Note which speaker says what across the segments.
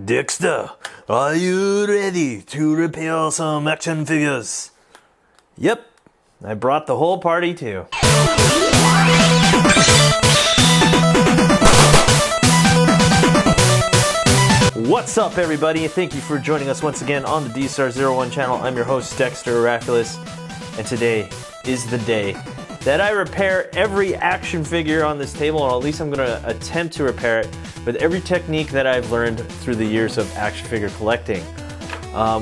Speaker 1: Dexter, are you ready to repair some action figures? Yep, I brought the whole party too. What's up everybody? Thank you for joining us once again on the DStar01 channel. I'm your host Dexter Oraculous, and today is the day that I repair every action figure on this table, or at least I'm going to attempt to repair it with every technique that I've learned through the years of action figure collecting.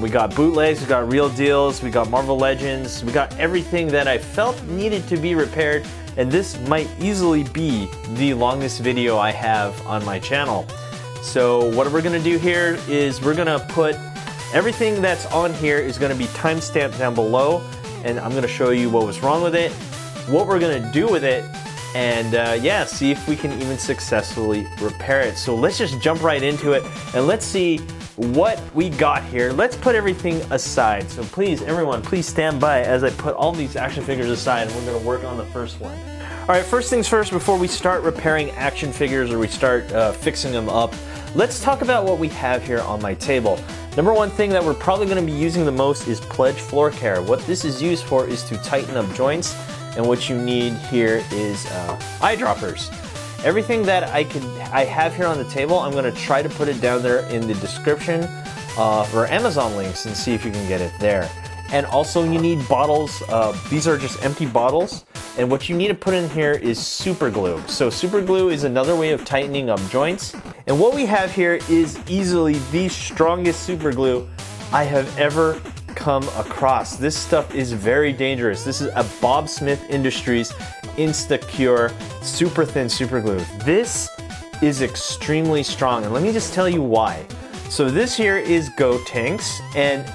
Speaker 1: We got bootlegs, we got real deals, we got Marvel Legends, we got everything that I felt needed to be repaired, and this might easily be the longest video I have on my channel. So what we're going to do here is we're going to put everything that's on here is going to be timestamped down below, and I'm going to show you what was wrong with it, what we're going to do with it, and yeah, see if we can even successfully repair it. So let's just jump right into it and let's see what we got here. Let's put everything aside. So please, everyone, please stand by as I put all these action figures aside, and we're going to work on the first one. All right, first things first, before we start repairing action figures or we start fixing them up, let's talk about what we have here on my table. Number one thing that we're probably going to be using the most is Pledge Floor Care. What this is used for is to tighten up joints, and what you need here is eyedroppers. Everything that I have here on the table, I'm going to try to put it down there in the description or Amazon links and see if you can get it there. And also you need bottles. These are just empty bottles, and what you need to put in here is super glue. So super glue is another way of tightening up joints, and what we have here is easily the strongest super glue I have ever come across. This stuff is very dangerous. This is a Bob Smith Industries Instacure super thin super glue. This is extremely strong, and let me just tell you why. So this here is Gotenks, and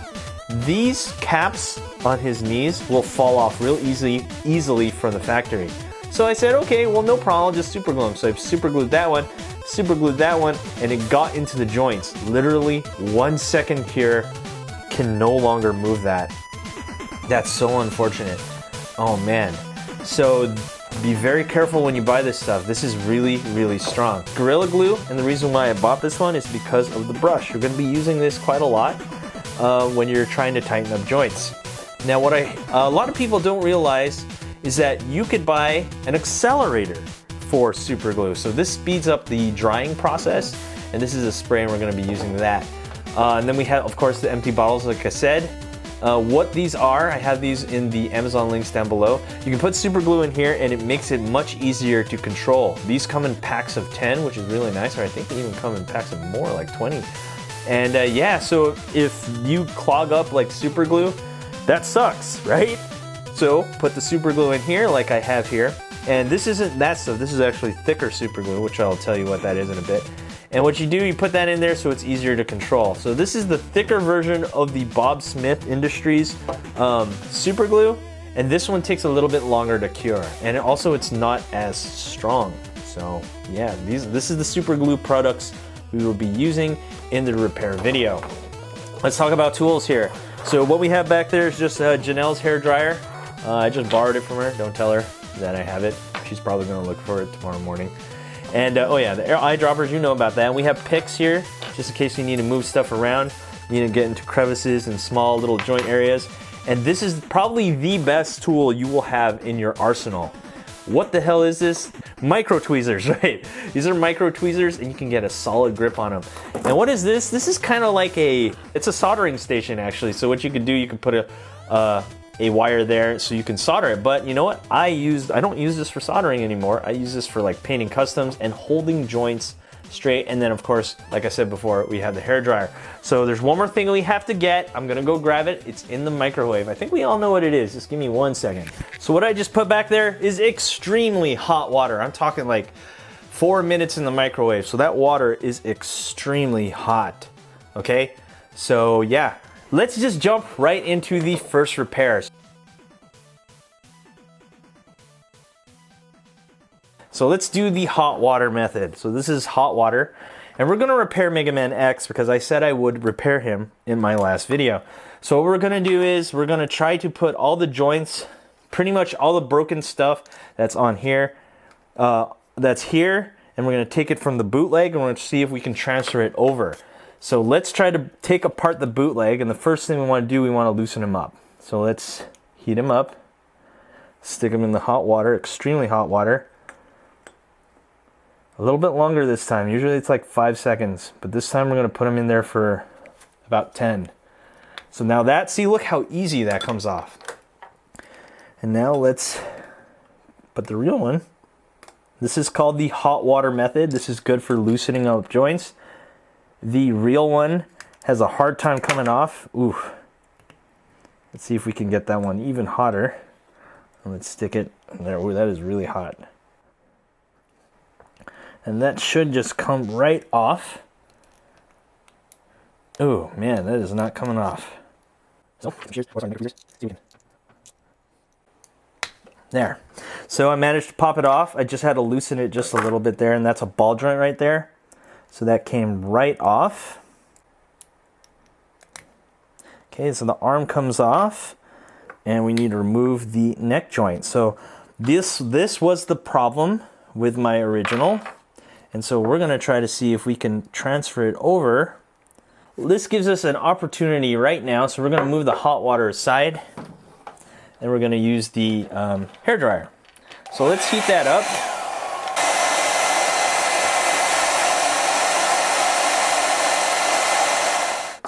Speaker 1: these caps on his knees will fall off real easily from the factory. So I said, okay, well, no problem, I'll just super glue them. So I super glued that one, and it got into the joints. Literally 1 second cure. Can no longer move that. That's so unfortunate. Oh man. So be very careful when you buy this stuff. This is really strong. Gorilla Glue, and the reason why I bought this one is because of the brush. You're going to be using this quite a lot when you're trying to tighten up joints. Now what a lot of people don't realize is that you could buy an accelerator for super glue. So this speeds up the drying process, and this is a spray, and we're going to be using that. And then we have, of course, the empty bottles, like I said. What these are, I have these in the Amazon links down below. You can put super glue in here, and it makes it much easier to control. These come in packs of 10, which is really nice, or I think they even come in packs of more, like 20. And yeah, so if you clog up like super glue, that sucks, right? So put the super glue in here, like I have here. And this isn't that stuff, this is actually thicker super glue, which I'll tell you what that is in a bit. And what you do, you put that in there so it's easier to control. So this is the thicker version of the Bob Smith Industries super glue, and this one takes a little bit longer to cure, and also it's not as strong. So yeah, this is the super glue products we will be using in the repair video. Let's talk about tools here. So what we have back there is just Janelle's hair dryer. I just borrowed it from her. Don't tell her that I have it. She's probably going to look for it tomorrow morning. And oh yeah, the eyedroppers, you know about that. And we have picks here, just in case you need to move stuff around. You need to get into crevices and small little joint areas. And this is probably the best tool you will have in your arsenal. What the hell is this? Micro tweezers, right? These are micro tweezers, and you can get a solid grip on them. And what is this? This is kind of like it's a soldering station actually. So what you can do, you can put a wire there so you can solder it. But you know what? I don't use this for soldering anymore. I use this for like painting customs and holding joints straight. And then of course, like I said before, we have the hair dryer. So there's one more thing we have to get. I'm gonna go grab it. It's in the microwave. I think we all know what it is. Just give me 1 second. So what I just put back there is extremely hot water. I'm talking like 4 minutes in the microwave. So that water is extremely hot. Okay, so yeah. Let's just jump right into the first repairs. So let's do the hot water method. So this is hot water, and we're gonna repair Megaman X because I said I would repair him in my last video. So what we're gonna do is we're gonna try to put all the joints, pretty much all the broken stuff that's on here, that's here, and we're gonna take it from the bootleg and we're gonna see if we can transfer it over. So let's try to take apart the bootleg, and the first thing we want to do, we want to loosen him up. So let's heat him up, stick him in the hot water, extremely hot water. A little bit longer this time. Usually it's like 5 seconds, but this time we're going to put him in there for about 10. So now that, see, look how easy that comes off. And now let's put the real one. This is called the hot water method. This is good for loosening up joints. The real one has a hard time coming off. Ooh. Let's see if we can get that one even hotter. And let's stick it there. Ooh, that is really hot. And that should just come right off. Oh man, that is not coming off. So, there. So I managed to pop it off. I just had to loosen it just a little bit there, and that's a ball joint right there. So that came right off. Okay, so the arm comes off, and we need to remove the neck joint. So this was the problem with my original. And so we're going to try to see if we can transfer it over. This gives us an opportunity right now. So we're going to move the hot water aside, and we're going to use the hair dryer. So let's heat that up.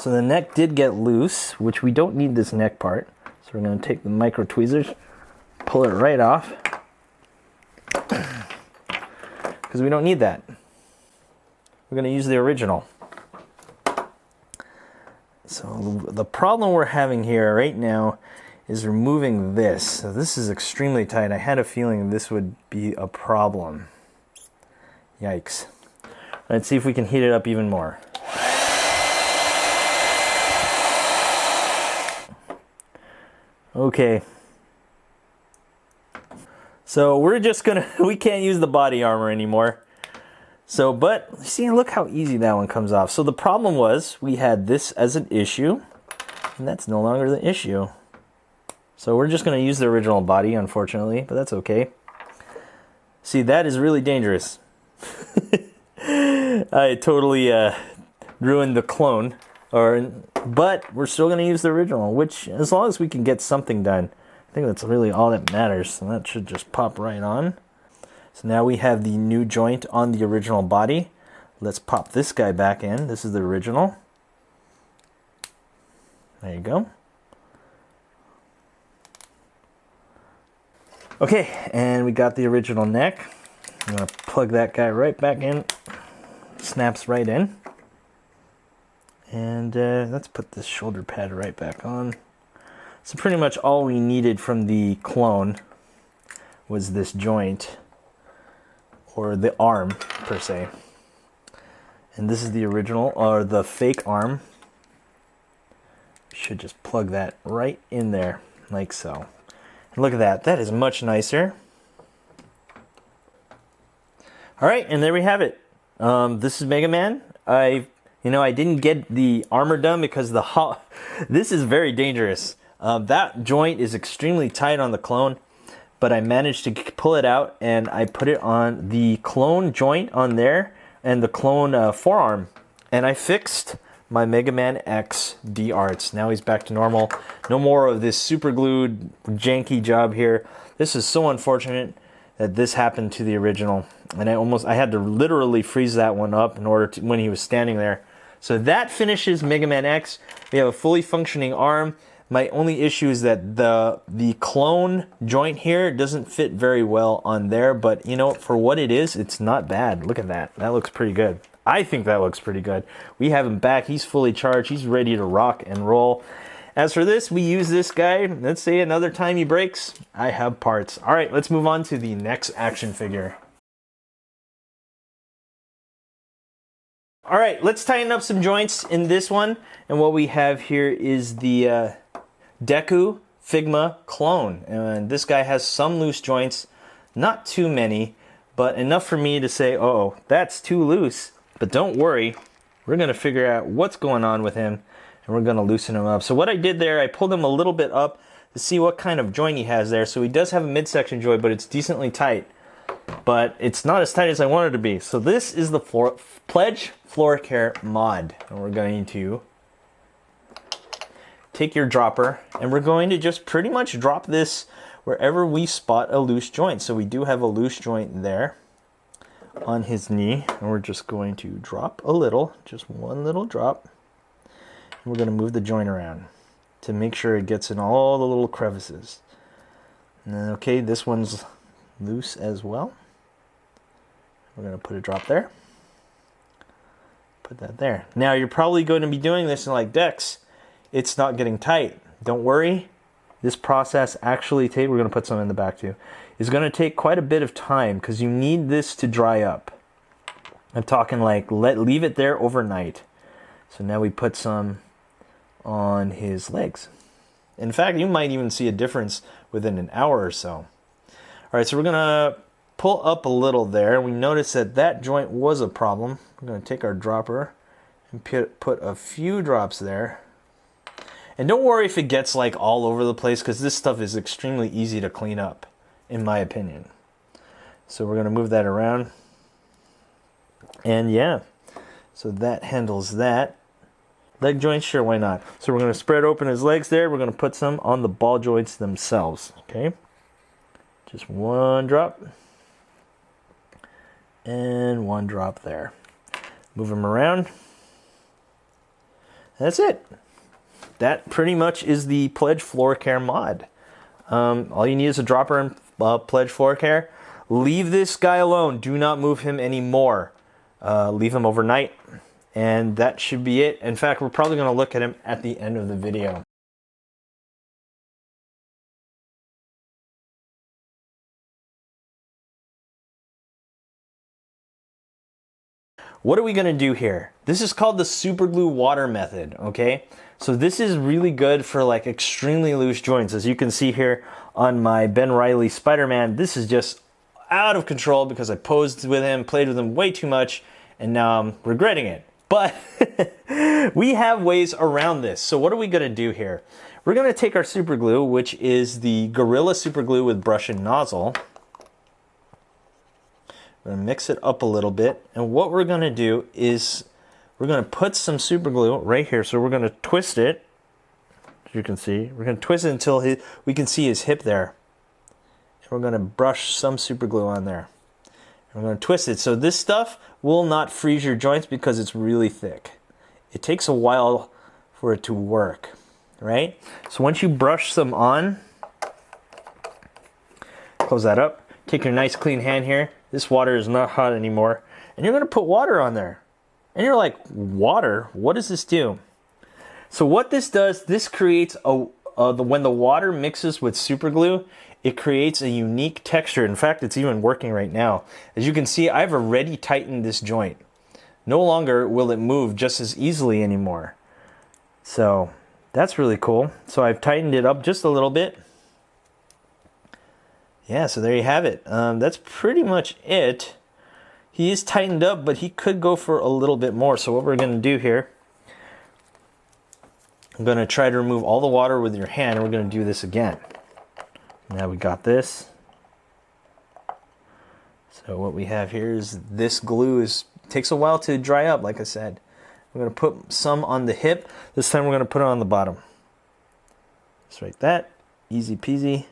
Speaker 1: So the neck did get loose, which we don't need this neck part. So we're going to take the micro tweezers, pull it right off, because we don't need that. We're going to use the original. So the problem we're having here right now is removing this. So this is extremely tight. I had a feeling this would be a problem. Yikes. Let's see if we can heat it up even more. Okay. So we're just gonna, we can't use the body armor anymore. So, but see, look how easy that one comes off. So the problem was we had this as an issue, and that's no longer the issue. So we're just gonna use the original body, unfortunately, but that's okay. See, that is really dangerous. I totally ruined the clone, but we're still gonna use the original, which, as long as we can get something done, I think that's really all that matters. And that should just pop right on. So now we have the new joint on the original body. Let's pop this guy back in. This is the original. There you go. Okay, and we got the original neck. I'm gonna plug that guy right back in. Snaps right in. And let's put this shoulder pad right back on. So pretty much all we needed from the clone was this joint, or the arm per se. And this is the original, or the fake arm. Should just plug that right in there, like so. And look at that, that is much nicer. All right, and there we have it. This is Megaman. I didn't get the armor done because this is very dangerous. That joint is extremely tight on the clone, but I managed to pull it out, and I put it on the clone joint on there and the clone forearm, and I fixed my Megaman X D-Arts. Now he's back to normal. No more of this super glued janky job here. This is so unfortunate that this happened to the original, and I had to literally freeze that one up in order to, when he was standing there. So that finishes Megaman X. We have a fully functioning arm. My only issue is that the clone joint here doesn't fit very well on there, but you know, for what it is, it's not bad. Look at that. That looks pretty good. I think that looks pretty good. We have him back. He's fully charged. He's ready to rock and roll. As for this, we use this guy. Let's say another time he breaks, I have parts. All right, let's move on to the next action figure. All right, let's tighten up some joints in this one. And what we have here is the Deku Figma clone. And this guy has some loose joints, not too many, but enough for me to say, oh, that's too loose. But don't worry, we're gonna figure out what's going on with him, and we're gonna loosen him up. So what I did there, I pulled him a little bit up to see what kind of joint he has there. So he does have a midsection joint, but it's decently tight. but it's not as tight as I want it to be. So this is the Pledge Floor Care mod. And we're going to take your dropper and we're going to just pretty much drop this wherever we spot a loose joint. So we do have a loose joint there on his knee, and we're just going to drop a little, just one little drop. And we're going to move the joint around to make sure it gets in all the little crevices. And then, okay, this one's loose as well. We're going to put a drop there. Put that there. Now you're probably going to be doing this and like, Dex, it's not getting tight. Don't worry. This process actually we're going to put some in the back too, is going to take quite a bit of time because you need this to dry up. I'm talking like leave it there overnight. So now we put some on his legs. In fact, you might even see a difference within an hour or so. All right, so we're going to pull up a little there. We noticed that that joint was a problem. We're going to take our dropper and put a few drops there. And don't worry if it gets like all over the place, because this stuff is extremely easy to clean up, in my opinion. So we're going to move that around. And yeah, so that handles that. Leg joints, sure, why not? So we're going to spread open his legs there. We're going to put some on the ball joints themselves, okay? Just one drop. And one drop there. Move him around. That's it. That pretty much is the Pledge Floor Care mod. All you need is a dropper and Pledge Floor Care. Leave this guy alone. Do not move him anymore. Leave him overnight. And that should be it. In fact, we're probably going to look at him at the end of the video. What are we going to do here? This is called the super glue water method, okay? So this is really good for like extremely loose joints. As you can see here on my Ben Reilly Spider-Man, this is just out of control because I posed with him, played with him way too much, and now I'm regretting it. But we have ways around this. So what are we going to do here? We're going to take our super glue, which is the Gorilla Super Glue with brush and nozzle. We're going to mix it up a little bit, and what we're going to do is we're going to put some super glue right here. So we're going to twist it, as you can see. We're going to twist it until we can see his hip there. And we're going to brush some super glue on there. And we're going to twist it. So this stuff will not freeze your joints because it's really thick. It takes a while for it to work, right? So once you brush some on, close that up. Take your nice clean hand here. This water is not hot anymore. And you're going to put water on there. And you're like, water? What does this do? So what this does, this creates when the water mixes with super glue, it creates a unique texture. In fact, it's even working right now. As you can see, I've already tightened this joint. No longer will it move just as easily anymore. So that's really cool. So I've tightened it up just a little bit. Yeah, so there you have it. That's pretty much it. He is tightened up, but he could go for a little bit more. So what we're going to do here, I'm going to try to remove all the water with your hand, and we're going to do this again. Now we got this. So what we have here is this glue takes a while to dry up, like I said. We're going to put some on the hip. This time we're going to put it on the bottom. Just like that. Easy peasy.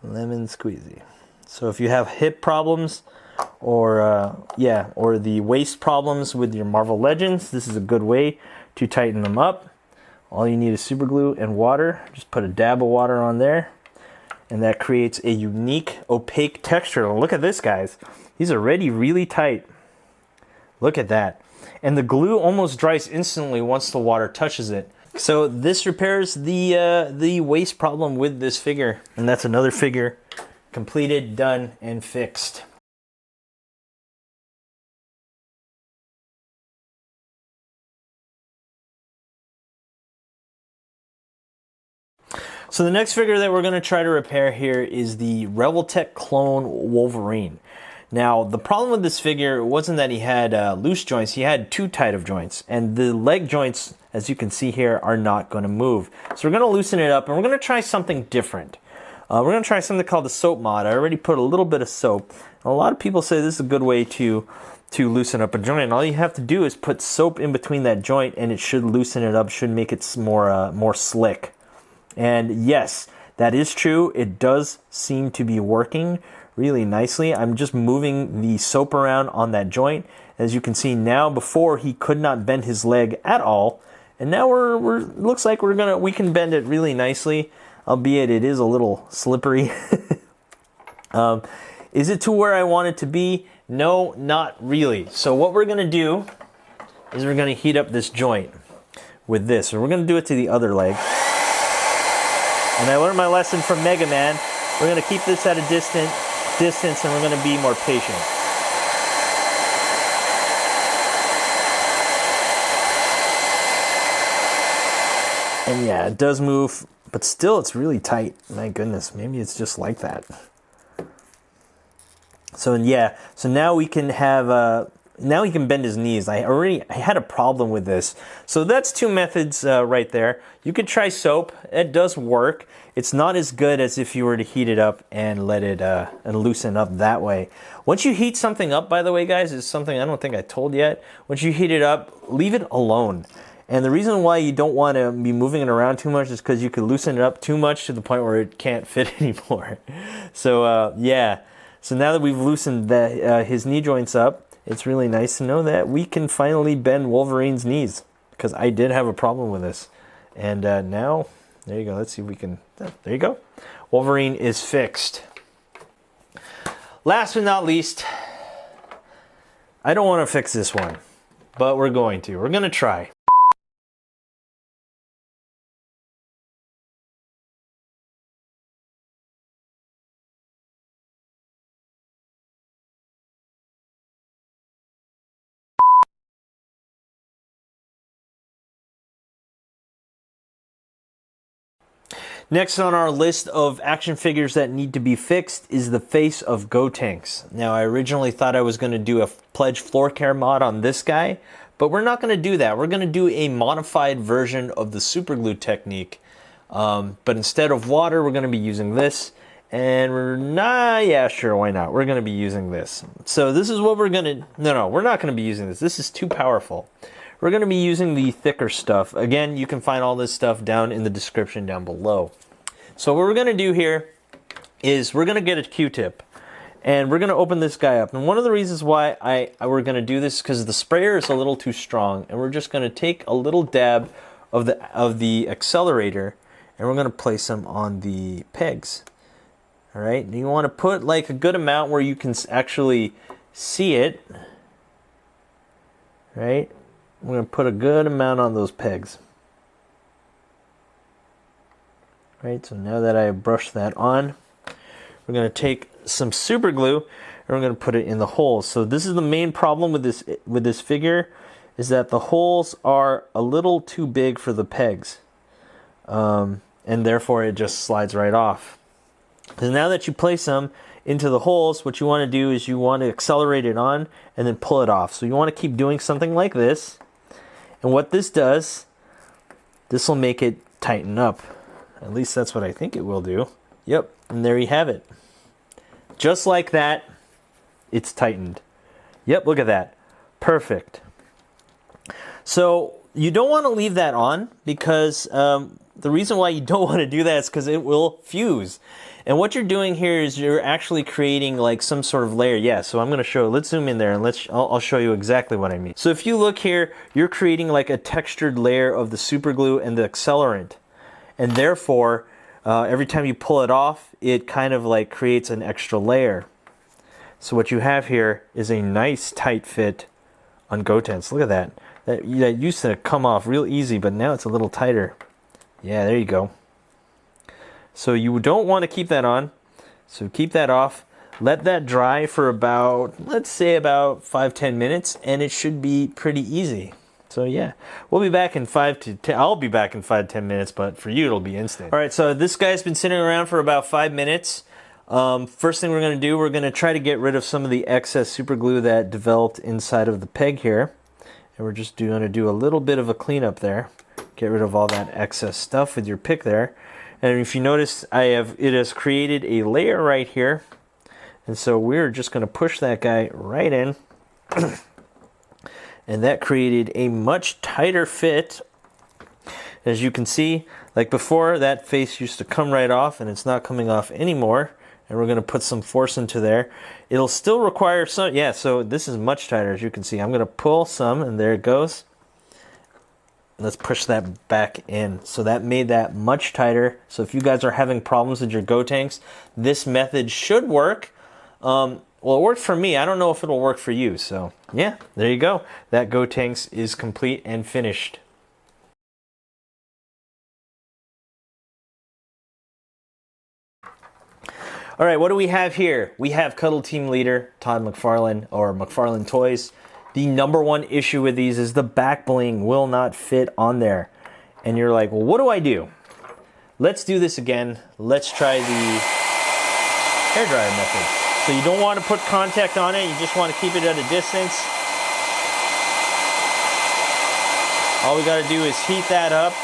Speaker 1: Lemon squeezy. So if you have hip problems or the waist problems with your Marvel Legends, this is a good way to tighten them up. All you need is super glue and water. Just put a dab of water on there, and that creates a unique opaque texture. Look at this, guys. He's already really tight. Look at that. And the glue almost dries instantly once the water touches it. So this repairs the waist problem with this figure. And that's another figure completed, done, and fixed. So the next figure that we're going to try to repair here is the Revoltech clone Wolverine. Now, the problem with this figure wasn't that he had loose joints, he had too tight of joints. And the leg joints, as you can see here, are not going to move. So we're going to loosen it up, and we're going to try something different. We're going to try something called the soap mod. I already put a little bit of soap. A lot of people say this is a good way to loosen up a joint. And all you have to do is put soap in between that joint, and it should loosen it up, should make it more slick. And yes, that is true. It does seem to be working really nicely. I'm just moving the soap around on that joint. As you can see now, before he could not bend his leg at all, and now looks like we can bend it really nicely, albeit it is a little slippery. Is it to where I want it to be? No, not really. So what we're gonna do is we're gonna heat up this joint with this, and we're gonna do it to the other leg. And I learned my lesson from Megaman. We're gonna keep this at a distance, and we're gonna be more patient. And yeah, it does move, but still it's really tight. My goodness, maybe it's just like that. So yeah, so now we can have, now he can bend his knees. I had a problem with this. So that's two methods right there. You could try soap. It does work. It's not as good as if you were to heat it up and let it and loosen up that way. Once you heat something up, by the way, guys, is something I don't think I told yet. Once you heat it up, leave it alone. And the reason why you don't want to be moving it around too much is because you could loosen it up too much to the point where it can't fit anymore. So yeah. So now that we've loosened his knee joints up, it's really nice to know that we can finally bend Wolverine's knees, because I did have a problem with this. And now, there you go. Let's see if we can, there you go. Wolverine is fixed. Last but not least, I don't want to fix this one, but we're going to. We're going to try. Next on our list of action figures that need to be fixed is the face of Gotenks. Now, I originally thought I was going to do a Pledge floor care mod on this guy, but we're not going to do that. We're going to do a modified version of the super glue technique. But instead of water, we're going to be using this. And yeah, sure, why not? We're going to be using this. So this is what we're going to, no, we're not going to be using this. This is too powerful. We're going to be using the thicker stuff. Again, you can find all this stuff down in the description down below. So what we're going to do here is we're going to get a Q-tip, and we're going to open this guy up. And one of the reasons why we're going to do this is because the sprayer is a little too strong, and we're just going to take a little dab of the accelerator, and we're going to place them on the pegs. All right, and you want to put like a good amount where you can actually see it. Right. We're going to put a good amount on those pegs. Right, so now that I brushed that on, we're going to take some super glue and we're going to put it in the holes. So this is the main problem with this figure, is that the holes are a little too big for the pegs. And therefore it just slides right off. So now that you place them into the holes, what you want to do is you want to accelerate it on and then pull it off. So you want to keep doing something like this. And what this does, this will make it tighten up. At least that's what I think it will do. Yep, and there you have it. Just like that, it's tightened. Yep, look at that. Perfect. So you don't want to leave that on, because the reason why you don't want to do that is because it will fuse. And what you're doing here is you're actually creating like some sort of layer. Yeah, so I'm going to show, let's zoom in there and I'll show you exactly what I mean. So if you look here, you're creating like a textured layer of the super glue and the accelerant. And therefore, every time you pull it off, it kind of like creates an extra layer. So what you have here is a nice tight fit on Gotenks. Look at that. That used to come off real easy, but now it's a little tighter. Yeah, there you go. So you don't want to keep that on. So keep that off. Let that dry for about, let's say about 5-10 minutes, and it should be pretty easy. So yeah, we'll be back in 5 to 10. I'll be back in 5-10 minutes, but for you it'll be instant. All right, so this guy's been sitting around for about 5 minutes. First thing we're going to do, we're going to try to get rid of some of the excess super glue that developed inside of the peg here. And we're just going to do a little bit of a cleanup there. Get rid of all that excess stuff with your pick there. And if you notice, it has created a layer right here. And so we're just going to push that guy right in. And that created a much tighter fit. As you can see, like before, that face used to come right off, and it's not coming off anymore. And we're going to put some force into there. It'll still require some, yeah, so this is much tighter, as you can see. I'm going to pull some, and there it goes. Let's push that back in. So that made that much tighter. So if you guys are having problems with your Gotenks, this method should work. Well, it worked for me. I don't know if it'll work for you. So yeah, there you go. That Gotenks is complete and finished. All right, what do we have here? We have Cuddle Team Leader, Todd McFarlane, or McFarlane Toys. The number one issue with these is the back bling will not fit on there. And you're like, well, what do I do? Let's do this again. Let's try the hairdryer method. So you don't want to put contact on it. You just want to keep it at a distance. All we got to do is heat that up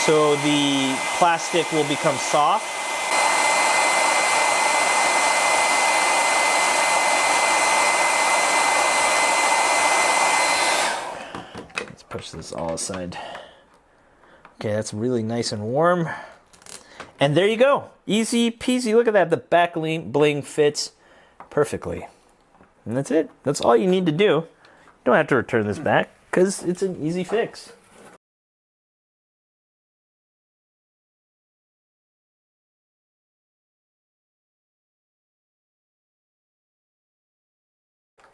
Speaker 1: so the plastic will become soft. Push this all aside. Okay, that's really nice and warm. And there you go. Easy peasy. Look at that. The back bling fits perfectly. And that's it. That's all you need to do. You don't have to return this back because it's an easy fix.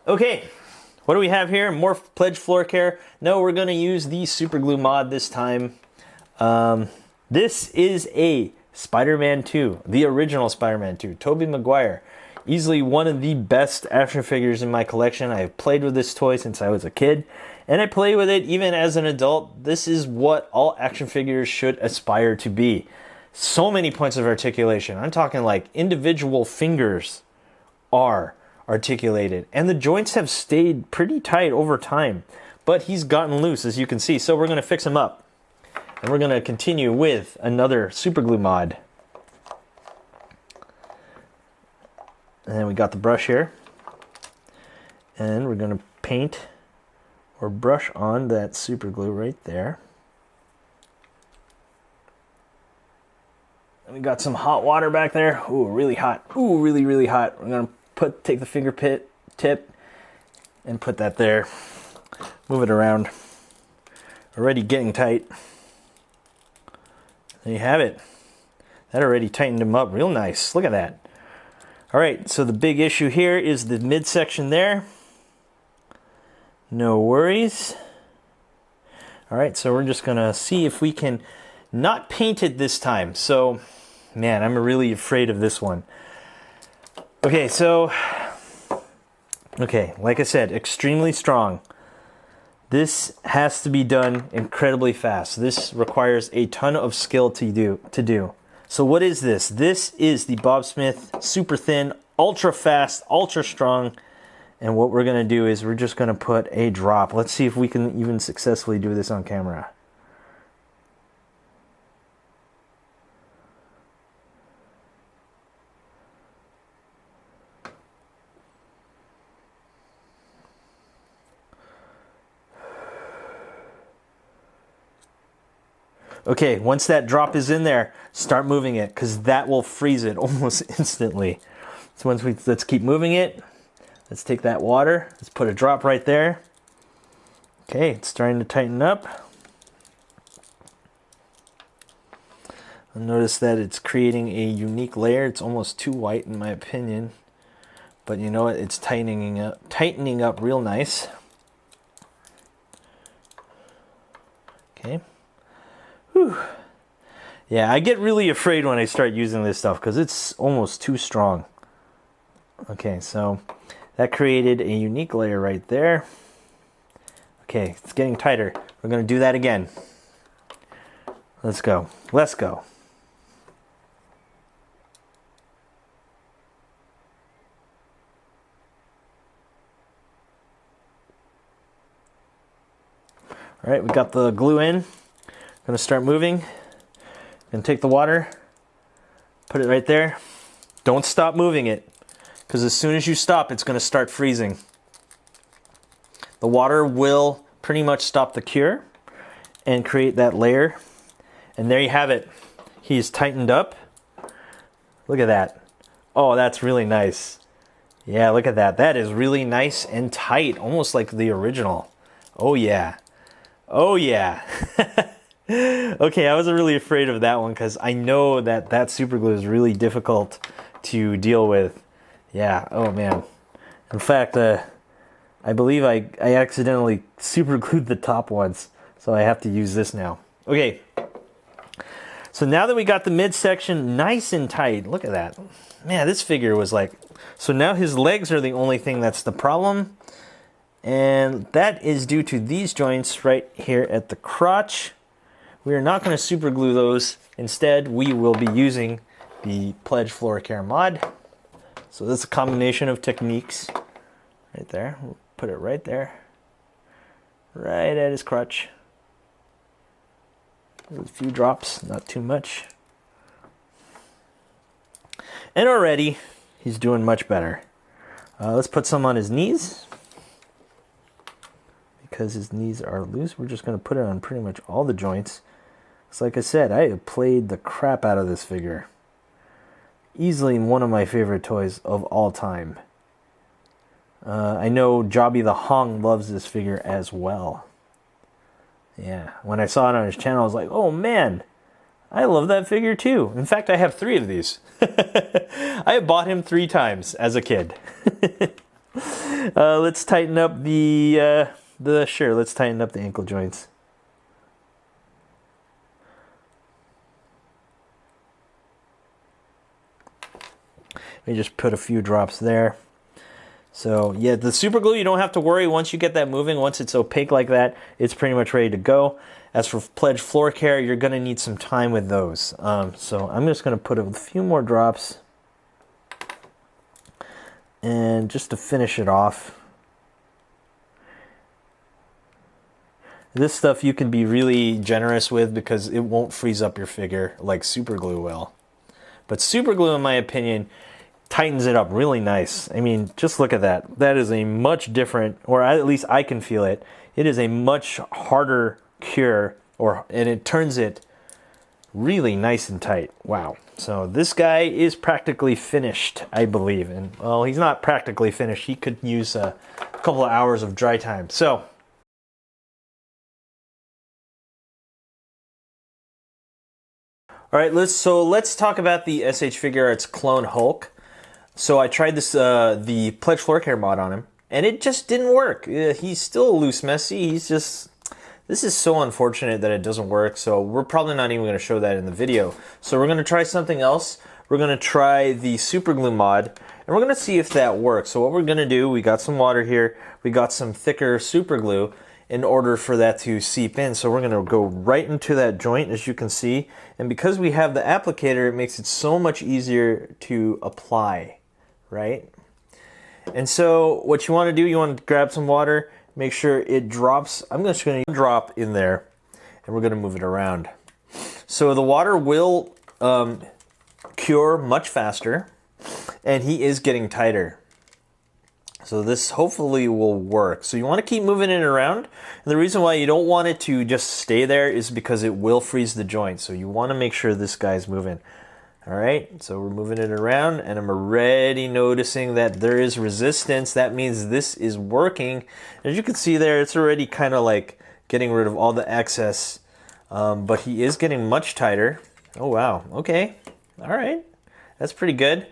Speaker 1: Okay. What do we have here? More Pledge Floor Care. No, we're going to use the Super Glue mod this time. This is a Spider-Man 2, the original Spider-Man 2, Tobey Maguire. Easily one of the best action figures in my collection. I have played with this toy since I was a kid, and I play with it even as an adult. This is what all action figures should aspire to be. So many points of articulation. I'm talking like individual fingers are articulated, and the joints have stayed pretty tight over time, but he's gotten loose, as you can see. So we're going to fix him up, and we're going to continue with another super glue mod. And then we got the brush here, and we're going to paint or brush on that super glue right there. And we got some hot water back there. Ooh, really hot. Ooh, really, really hot. We're going to take the finger tip and put that there. Move it around. Already getting tight. There you have it. That already tightened him up real nice. Look at that. All right, so the big issue here is the midsection there. No worries. All right, so we're just gonna see if we can not paint it this time. So, man, I'm really afraid of this one. Okay, so, like I said, extremely strong. This has to be done incredibly fast. This requires a ton of skill to do. So what is this? This is the Bob Smith super thin, ultra fast, ultra strong. And what we're gonna do is we're just gonna put a drop. Let's see if we can even successfully do this on camera. Okay, once that drop is in there, start moving it, because that will freeze it almost instantly. So let's keep moving it. Let's take that water. Let's put a drop right there. Okay, it's starting to tighten up. Notice that it's creating a unique layer. It's almost too white in my opinion. But you know what? It's tightening up real nice. Okay. Whew. Yeah, I get really afraid when I start using this stuff because it's almost too strong. Okay, so that created a unique layer right there. Okay, it's getting tighter. We're going to do that again. Let's go. Let's go. All right, we got the glue in. Going to start moving. And take the water, put it right there. Don't stop moving it, because as soon as you stop, it's going to start freezing. The water will pretty much stop the cure and create that layer. And there you have it. He's tightened up. Look at that. Oh, that's really nice. Yeah, look at that. That is really nice and tight, almost like the original. Oh yeah. Oh yeah. Okay, I wasn't really afraid of that one because I know that that super glue is really difficult to deal with. Yeah, oh man. In fact, I believe I accidentally super glued the top once, so I have to use this now. Okay, so now that we got the midsection nice and tight, look at that. Man, this figure was like, so now his legs are the only thing that's the problem. And that is due to these joints right here at the crotch. We are not going to super glue those. Instead, we will be using the Pledge Floor Care mod. So that's a combination of techniques right there. We'll put it right there, right at his crotch. A few drops, not too much. And already, he's doing much better. Let's put some on his knees. Because his knees are loose, we're just going to put it on pretty much all the joints. So like I said, I have played the crap out of this figure. Easily one of my favorite toys of all time. I know Jobby the Hong loves this figure as well. Yeah, when I saw it on his channel, I was like, oh man, I love that figure too. In fact, I have 3 of these. I have bought him 3 times as a kid. Let's tighten up let's tighten up the ankle joints. Let me just put a few drops there. So yeah, the super glue, you don't have to worry. Once you get that moving, once it's opaque like that, it's pretty much ready to go. As for Pledge Floor Care, you're going to need some time with those. So I'm just going to put a few more drops. And just to finish it off. This stuff you can be really generous with because it won't freeze up your figure like super glue will. But super glue, in my opinion, tightens it up really nice. I mean, just look at that. That is a much different, or at least I can feel it. It is a much harder cure, and it turns it really nice and tight. Wow. So this guy is practically finished, I believe. And well, he's not practically finished. He could use a couple of hours of dry time. So all right, let's talk about the SH Figuarts Clone Hulk. So I tried this the Pledge Floor Care mod on him, and it just didn't work. He's still a loose messy. This is so unfortunate that it doesn't work. So we're probably not even going to show that in the video. So we're going to try something else. We're going to try the super glue mod, and we're going to see if that works. So what we're going to do, we got some water here. We got some thicker super glue in order for that to seep in. So we're going to go right into that joint, as you can see. And because we have the applicator, it makes it so much easier to apply, right? And so what you want to do, you want to grab some water, make sure it drops. I'm just going to drop in there, and we're going to move it around. So the water will cure much faster, and he is getting tighter. So this hopefully will work. So you want to keep moving it around. And the reason why you don't want it to just stay there is because it will freeze the joint. So you want to make sure this guy's moving. All right, so we're moving it around, and I'm already noticing that there is resistance. That means this is working. As you can see there, it's already kind of like getting rid of all the excess, but he is getting much tighter. Oh, wow, okay, all right, that's pretty good.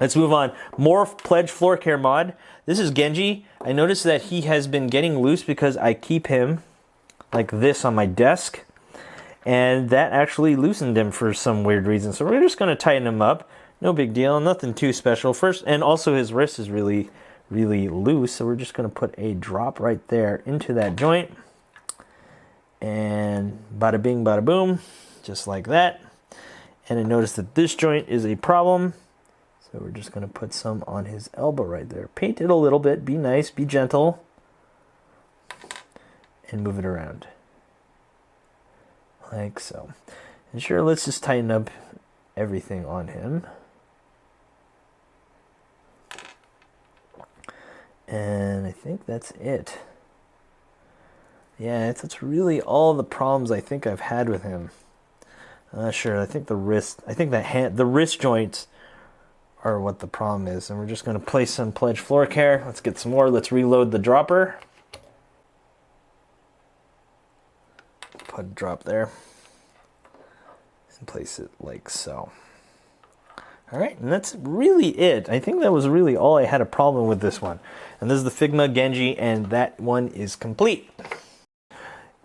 Speaker 1: Let's move on. More Pledge Floor Care mod. This is Genji. I noticed that he has been getting loose because I keep him like this on my desk. And that actually loosened him for some weird reason. So we're just going to tighten him up. No big deal. Nothing too special. First, and also his wrist is really, really loose. So we're just going to put a drop right there into that joint. And bada bing, bada boom. Just like that. And I noticed that this joint is a problem. So So we're just going to put some on his elbow right there. Paint it a little bit. Be nice. Be gentle. And move it around. Like so. And sure, let's just tighten up everything on him. And I think that's it. Yeah, that's really all the problems I think I've had with him. Sure, I think the wrist, the wrist joints are what the problem is. And we're just going to place some Pledge floor care. Let's get some more. Let's reload the dropper. Put a drop there. And place it like so. Alright, and that's really it. I think that was really all I had a problem with this one. And this is the Figma Genji, and that one is complete.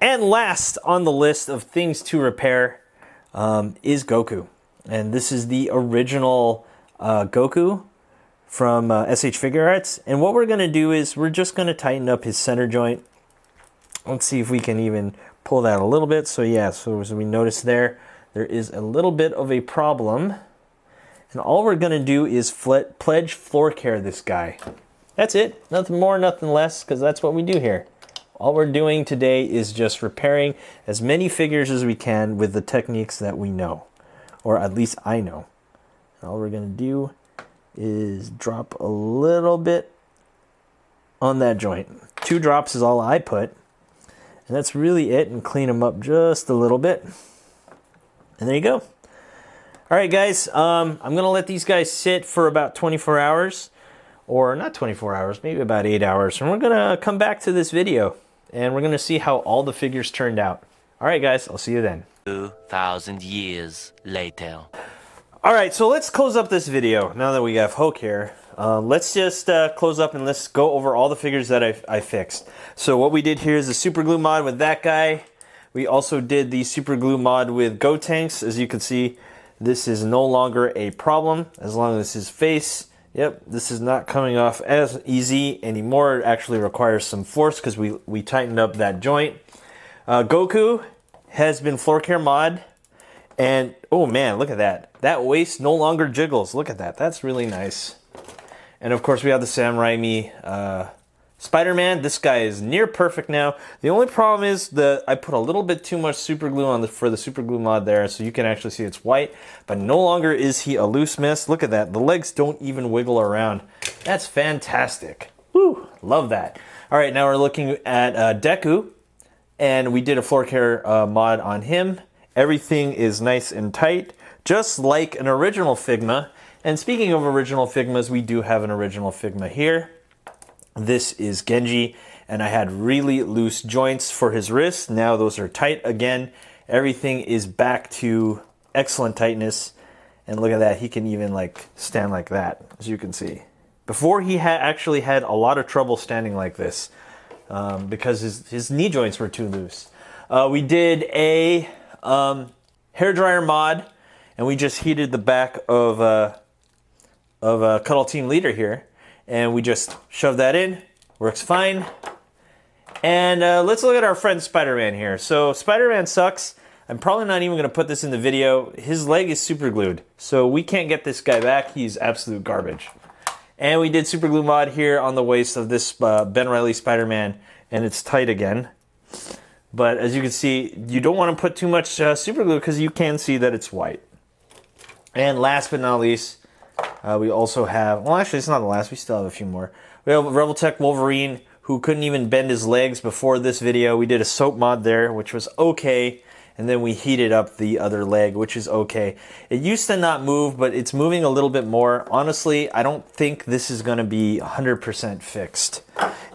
Speaker 1: And last on the list of things to repair is Goku. And this is the original Goku from SH Figuarts. And what we're going to do is we're just going to tighten up his center joint. Let's see if we can even pull that a little bit. So yeah, so as we notice there is a little bit of a problem. And all we're going to do is Pledge floor care this guy. That's it. Nothing more, nothing less, because that's what we do here. All we're doing today is just repairing as many figures as we can with the techniques that we know. Or at least I know. And all we're going to do is drop a little bit on that joint. 2 drops is all I put. And that's really it, and clean them up just a little bit. And there you go. All right, guys, I'm going to let these guys sit for about 24 hours. Or not 24 hours, maybe about 8 hours. And we're going to come back to this video. And we're going to see how all the figures turned out. All right, guys, I'll see you then.
Speaker 2: 2,000 years later.
Speaker 1: All right, so let's close up this video. Now that we have Hulk here, let's just close up and let's go over all the figures that I fixed. So what we did here is the super glue mod with that guy. We also did the super glue mod with Gotenks. As you can see, this is no longer a problem as long as his face. Yep, this is not coming off as easy anymore. It actually requires some force because we tightened up that joint. Goku has been floor care mod. And, oh man, look at that. That waist no longer jiggles. Look at that. That's really nice. And of course we have the Sam Raimi Spider-Man. This guy is near perfect now. The only problem is that I put a little bit too much super glue on for the super glue mod there, so you can actually see it's white. But no longer is he a loose mess. Look at that. The legs don't even wiggle around. That's fantastic. Woo, love that. All right, now we're looking at Deku, and we did a floor care mod on him. Everything is nice and tight, just like an original Figma. And speaking of original Figmas, we do have an original Figma here. This is Genji, and I had really loose joints for his wrists. Now those are tight again. Everything is back to excellent tightness. And look at that, he can even like stand like that, as you can see. Before he actually had a lot of trouble standing like this because his knee joints were too loose. We did a hairdryer mod, and we just heated the back of Cuddle Team Leader here. And we just shove that in. Works fine. And let's look at our friend Spider-Man here. So Spider-Man sucks. I'm probably not even going to put this in the video. His leg is super glued. So we can't get this guy back. He's absolute garbage. And we did super glue mod here on the waist of this Ben Reilly Spider-Man. And it's tight again. But as you can see, you don't want to put too much super glue because you can see that it's white. And last but not least, we also have, well actually it's not the last, we still have a few more. We have Revoltech Wolverine, who couldn't even bend his legs before this video. We did a soap mod there, which was okay. And then we heated up the other leg, which is okay. It used to not move, but it's moving a little bit more. Honestly, I don't think this is gonna be 100% fixed.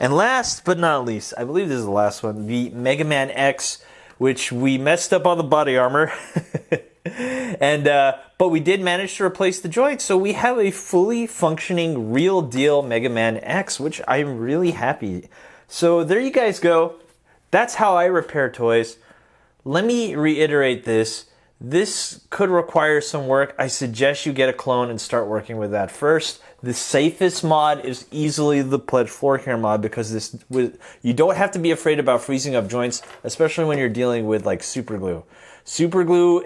Speaker 1: And last but not least, I believe this is the last one, the Megaman X, which we messed up on the body armor. And but we did manage to replace the joints, so we have a fully functioning real deal Mega Man X, which I'm really happy. So there you guys go. That's how I repair toys. Let me reiterate this. This could require some work. I suggest you get a clone and start working with that first. The safest mod is easily the Pledge floor care mod because you don't have to be afraid about freezing up joints, especially when you're dealing with like super glue. Super glue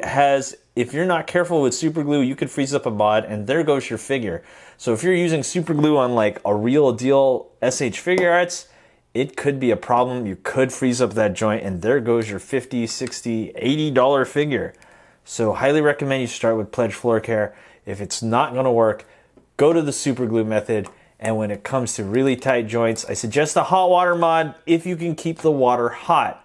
Speaker 1: if you're not careful with super glue, you could freeze up a mod, and there goes your figure. So if you're using super glue on like a real deal SH Figuarts, it could be a problem. You could freeze up that joint, and there goes your $50, $60, $80 figure. So highly recommend you start with Pledge Floor Care. If it's not going to work, go to the super glue method. And when it comes to really tight joints, I suggest the hot water mod if you can keep the water hot.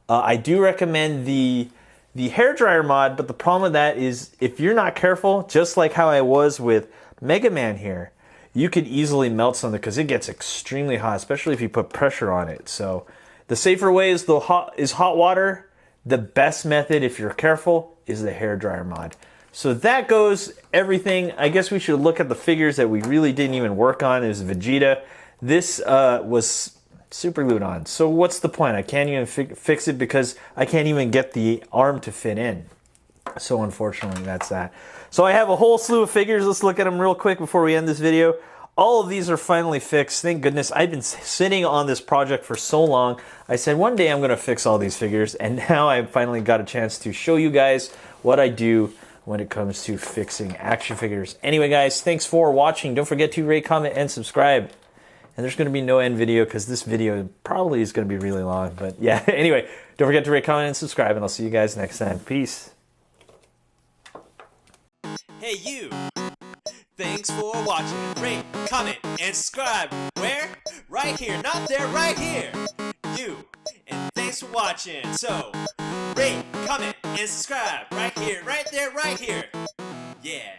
Speaker 1: I do recommend the hairdryer mod, but the problem with that is if you're not careful, just like how I was with Megaman here, you could easily melt something because it gets extremely hot, especially if you put pressure on it. So the safer way is hot water. The best method, if you're careful, is the hairdryer mod. So that goes everything. I guess we should look at the figures that we really didn't even work on. Is Vegeta. This was super glued on. So what's the point? I can't even fix it because I can't even get the arm to fit in. So unfortunately, that's that. So I have a whole slew of figures. Let's look at them real quick before we end this video. All of these are finally fixed. Thank goodness. I've been sitting on this project for so long. I said one day I'm going to fix all these figures, and now I finally got a chance to show you guys what I do when it comes to fixing action figures. Anyway, guys, thanks for watching. Don't forget to rate, comment, and subscribe. And there's going to be no end video because this video probably is going to be really long. But yeah, anyway, don't forget to rate, comment, and subscribe, and I'll see you guys next time. Peace.
Speaker 3: Hey you! Thanks for watching. Rate, comment, and subscribe. Where? Right here. Not there, right here. You. And thanks for watching. So, rate, comment, and subscribe. Right here, right there, right here. Yeah.